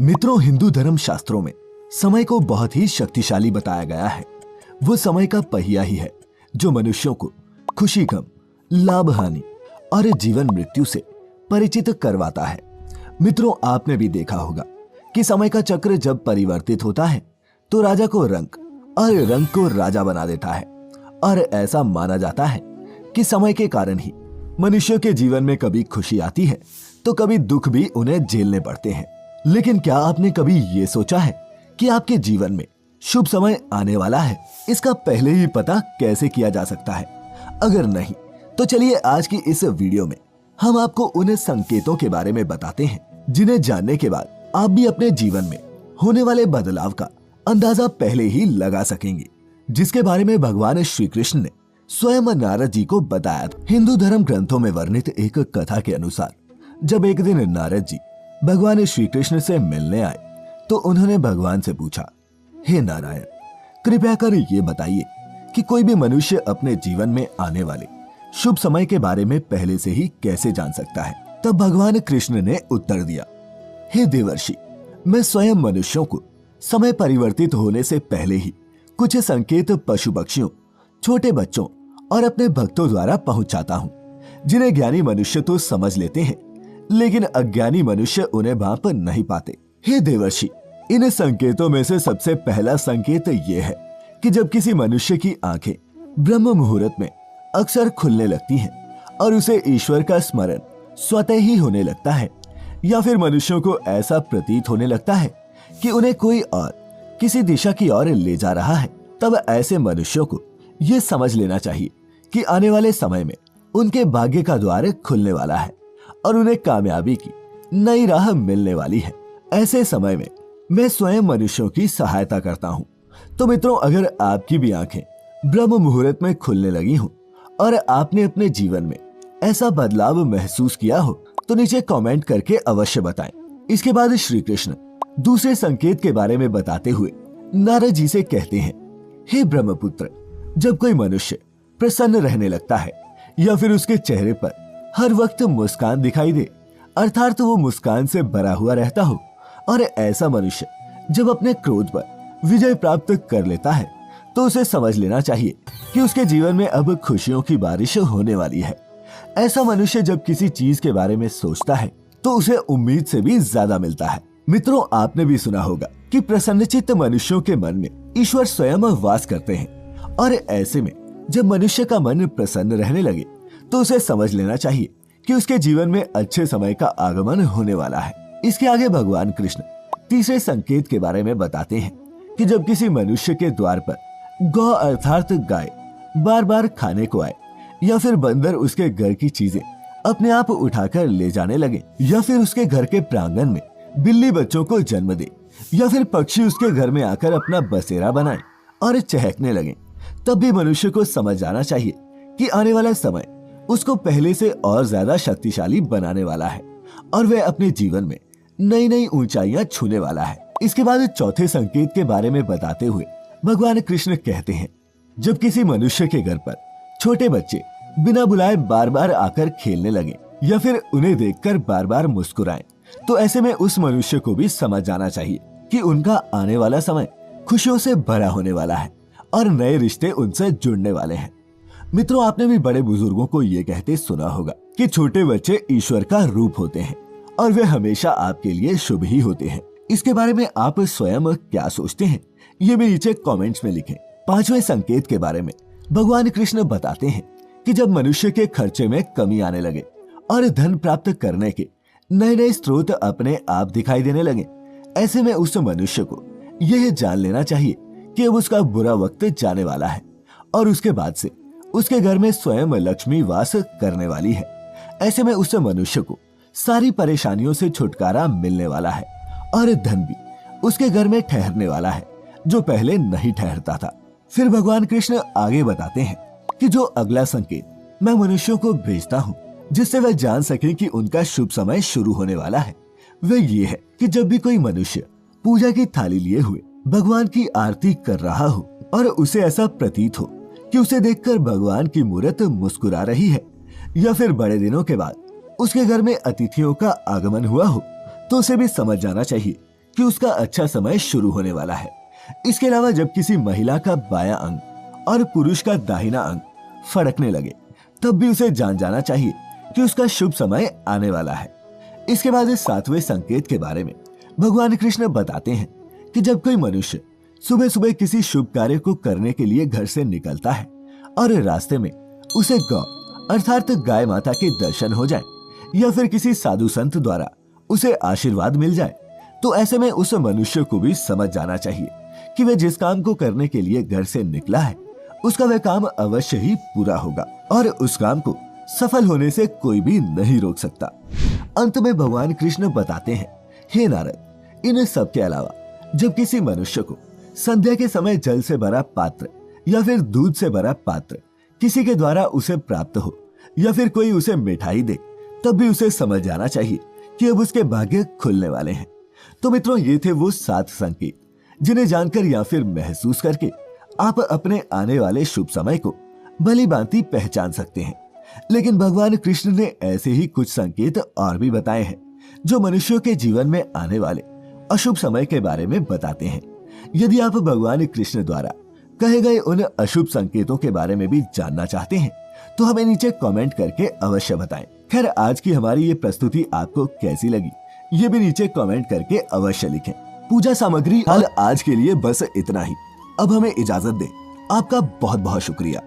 मित्रों, हिंदू धर्म शास्त्रों में समय को बहुत ही शक्तिशाली बताया गया है। वो समय का पहिया ही है जो मनुष्यों को खुशी, गम, लाभ, हानि और जीवन मृत्यु से परिचित करवाता है। मित्रों, आपने भी देखा होगा कि समय का चक्र जब परिवर्तित होता है तो राजा को रंक और रंक को राजा बना देता है। और ऐसा माना जाता है कि समय के कारण ही मनुष्य के जीवन में कभी खुशी आती है तो कभी दुख भी उन्हें झेलने पड़ते हैं। लेकिन क्या आपने कभी ये सोचा है कि आपके जीवन में शुभ समय आने वाला है, इसका पहले ही पता कैसे किया जा सकता है? अगर नहीं तो चलिए आज की इस वीडियो में हम आपको उन संकेतों के बारे में बताते हैं जिन्हें जानने के बाद आप भी अपने जीवन में होने वाले बदलाव का अंदाजा पहले ही लगा सकेंगे, जिसके बारे में भगवान श्री कृष्ण ने स्वयं नारद जी को बताया था। हिंदू धर्म ग्रंथों में वर्णित एक कथा के अनुसार जब एक दिन नारद जी भगवान श्री कृष्ण से मिलने आए तो उन्होंने भगवान से पूछा, हे नारायण, कृपया कर ये बताइए कि कोई भी मनुष्य अपने जीवन में आने वाले शुभ समय के बारे में पहले से ही कैसे जान सकता है? तब भगवान कृष्ण ने उत्तर दिया, हे देवर्षि, मैं स्वयं मनुष्यों को समय परिवर्तित होने से पहले ही कुछ संकेत पशु पक्षियों, छोटे बच्चों और अपने भक्तों द्वारा पहुंचाता हूं, जिन्हें ज्ञानी मनुष्य तो समझ लेते हैं लेकिन अज्ञानी मनुष्य उन्हें भांप नहीं पाते। हे देवर्षि, इन संकेतों में से सबसे पहला संकेत ये है कि जब किसी मनुष्य की आंखें ब्रह्म मुहूर्त में अक्सर खुलने लगती हैं और उसे ईश्वर का स्मरण स्वतः ही होने लगता है, या फिर मनुष्यों को ऐसा प्रतीत होने लगता है कि उन्हें कोई और किसी दिशा की ओर ले जा रहा है, तब ऐसे मनुष्यों को ये समझ लेना चाहिए कि आने वाले समय में उनके भाग्य का द्वार खुलने वाला है और उन्हें कामयाबी की नई राह मिलने वाली है। ऐसे समय में मैं स्वयं मनुष्यों की सहायता करता हूँ। तो मित्रों, अगर आपकी भी आंखें ब्रह्म मुहूर्त में खुलने लगी हों और आपने अपने जीवन में ऐसा बदलाव महसूस किया हो तो नीचे कमेंट करके अवश्य बताएं। इसके बाद श्री कृष्ण दूसरे संकेत के बारे में बताते हुए नारद जी से कहते हैं, हे ब्रह्मपुत्र, जब कोई मनुष्य प्रसन्न रहने लगता है या फिर उसके चेहरे पर हर वक्त मुस्कान दिखाई दे, अर्थात वो मुस्कान से भरा हुआ रहता हो, और ऐसा मनुष्य जब अपने क्रोध पर विजय प्राप्त कर लेता है तो उसे समझ लेना चाहिए कि उसके जीवन में अब खुशियों की बारिश होने वाली है। ऐसा मनुष्य जब किसी चीज के बारे में सोचता है तो उसे उम्मीद से भी ज्यादा मिलता है। मित्रों, आपने भी सुना होगा कि प्रसन्नचित्त मनुष्यों के मन में ईश्वर स्वयं वास करते हैं, और ऐसे में जब मनुष्य का मन प्रसन्न रहने लगे तो उसे समझ लेना चाहिए कि उसके जीवन में अच्छे समय का आगमन होने वाला है। इसके आगे भगवान कृष्ण तीसरे संकेत के बारे में बताते हैं कि जब किसी मनुष्य के द्वार पर गौ अर्थात गाय बार बार खाने को आए, या फिर बंदर उसके घर की चीजें अपने आप उठाकर ले जाने लगे, या फिर उसके घर के प्रांगण में बिल्ली बच्चों को जन्म दे, या फिर पक्षी उसके घर में आकर अपना बसेरा बनाए और चहकने लगे, तब भी मनुष्य को समझ जाना चाहिए कि आने वाला समय उसको पहले से और ज्यादा शक्तिशाली बनाने वाला है और वह अपने जीवन में नई नई ऊंचाइयां छूने वाला है। इसके बाद चौथे संकेत के बारे में बताते हुए भगवान कृष्ण कहते हैं, जब किसी मनुष्य के घर पर छोटे बच्चे बिना बुलाए बार बार आकर खेलने लगे या फिर उन्हें देखकर बार बार मुस्कुराएं, तो ऐसे में उस मनुष्य को भी समझ जाना चाहिए कि उनका आने वाला समय खुशियों से भरा होने वाला है और नए रिश्ते उनसे जुड़ने वाले हैं। मित्रों, आपने भी बड़े बुजुर्गों को ये कहते सुना होगा कि छोटे बच्चे ईश्वर का रूप होते हैं और वे हमेशा आपके लिए शुभ ही होते हैं। इसके बारे में आप स्वयं क्या सोचते हैं, ये भी नीचे कमेंट्स में लिखें। पांचवें संकेत के बारे में भगवान कृष्ण बताते हैं कि जब मनुष्य के खर्चे में कमी आने लगे और धन प्राप्त करने के नए नए स्रोत अपने आप दिखाई देने लगे, ऐसे में उस मनुष्य को यह जान लेना चाहिए कि अब उसका बुरा वक्त जाने वाला है और उसके बाद से उसके घर में स्वयं लक्ष्मी वास करने वाली है। ऐसे में उस मनुष्य को सारी परेशानियों से छुटकारा मिलने वाला है और धन भी उसके घर में ठहरने वाला है जो पहले नहीं ठहरता था। फिर भगवान कृष्ण आगे बताते हैं कि जो अगला संकेत मैं मनुष्यों को भेजता हूँ जिससे वह जान सके कि उनका शुभ समय शुरू होने वाला है, वह ये है कि जब भी कोई मनुष्य पूजा की थाली लिए हुए भगवान की आरती कर रहा हो और उसे ऐसा प्रतीत हो कि उसे देखकर भगवान की मूर्त मुस्कुरा रही है, या फिर बड़े दिनों के बाद उसके घर में अतिथियों का आगमन हुआ हो, तो उसे भी समझ जाना चाहिए कि उसका अच्छा समय शुरू होने वाला है। इसके अलावा जब किसी महिला का बायां अंग और पुरुष का दाहिना अंग फड़कने लगे तब भी उसे जान जाना चाहिए कि उसका शुभ समय आने वाला है। इसके बाद इस 7वें संकेत के बारे में भगवान कृष्ण बताते हैं कि जब कोई मनुष्य सुबह सुबह किसी शुभ कार्य को करने के लिए घर से निकलता है और रास्ते में उसे गौ अर्थात गाय माता के दर्शन हो जाए या फिर किसी साधु संत द्वारा उसे आशीर्वाद मिल जाए, तो ऐसे में उस मनुष्य को भी समझ जाना चाहिए कि वह जिस काम को करने के लिए घर से निकला है उसका वह काम अवश्य ही पूरा होगा और उस काम को सफल होने से कोई भी नहीं रोक सकता। अंत में भगवान कृष्ण बताते हैं, हे नारद, इन सब के अलावा जब किसी मनुष्य को संध्या के समय जल से भरा पात्र या फिर दूध से भरा पात्र किसी के द्वारा उसे प्राप्त हो या फिर कोई उसे मिठाई दे, तब भी उसे समझ जाना चाहिए कि अब उसके भाग्य खुलने वाले हैं। तो मित्रों, ये थे वो 7 संकेत जिन्हें जानकर या फिर महसूस करके आप अपने आने वाले शुभ समय को भली भांति पहचान सकते हैं। लेकिन भगवान कृष्ण ने ऐसे ही कुछ संकेत और भी बताए हैं जो मनुष्यों के जीवन में आने वाले अशुभ समय के बारे में बताते हैं। यदि आप भगवान कृष्ण द्वारा कहे गए उन अशुभ संकेतों के बारे में भी जानना चाहते हैं तो हमें नीचे कमेंट करके अवश्य बताएं। खैर, आज की हमारी ये प्रस्तुति आपको कैसी लगी ये भी नीचे कमेंट करके अवश्य लिखें। पूजा सामग्री आज के लिए बस इतना ही। अब हमें इजाजत दें। आपका बहुत बहुत शुक्रिया।